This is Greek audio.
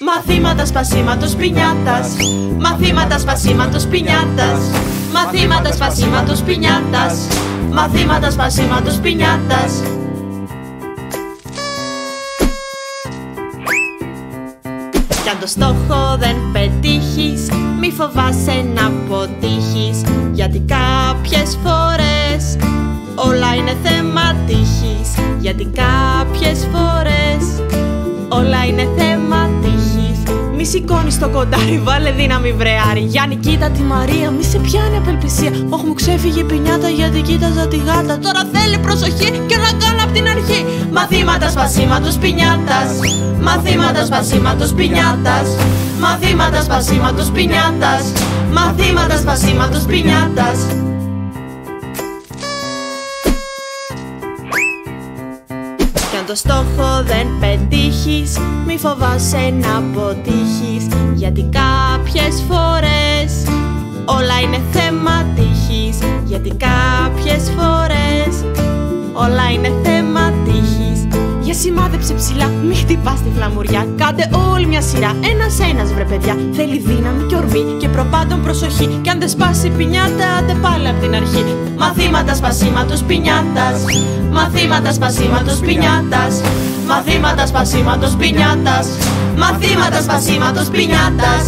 Μαθήματα σπασίματος πινιάτας. Μαθήματα σπασίματος πινιάτας. Μαθήματα σπασίματος πινιάτας. Μαθήματα σπασίματος πινιάτας. Κι αν το στόχο δεν πετύχεις, μη φοβάσαι να αποτύχεις, γιατί κάποιες φορές όλα είναι θέμα τύχης. Γιατί κάποιες φορές όλα είναι θέμα τύχης. Μη σηκώνεις το κοντάρι, βάλε δύναμη βρεάρι. Γιάννη κοίτα τη Μαρία, μη σε πιάνει απελπισία. Όχι μου ξέφυγε η πινιάτα γιατί κοίταζα τη γάτα. Τώρα θέλει προσοχή και να κάνω απ' την αρχή. Μαθήματα σπασίματος πινιάτας. Μαθήματα σπασίματος πινιάτας. Μαθήματα σπασίματος πινιάτας. Μαθήματα σπασίματος πινιάτας. Κι αν το στόχο δεν πετύχεις, μη φοβάσαι να αποτύχεις, γιατί κάποιες φορές όλα είναι θέμα τύχης. Γιατί κάποιες φορές όλα είναι θέμα τύχης. Για σημάδεψε ψηλά, μη χτυπάς τη φλαμουριά. Κάντε όλη μια σειρά, ένας βρε παιδιά. Θέλει δύναμη και ορμή και προπάντων προσοχή. Κι αν δεν σπάσει η πινιάτα, άντε πάλι απ' την αρχή. Μαθήματα σπασίματος πινιάτας. Μαθήματα σπασίματος πινιάτας. Μαθήματα σπασίματος πινιάτας. Μαθήματα σπασίματος πινιάτας.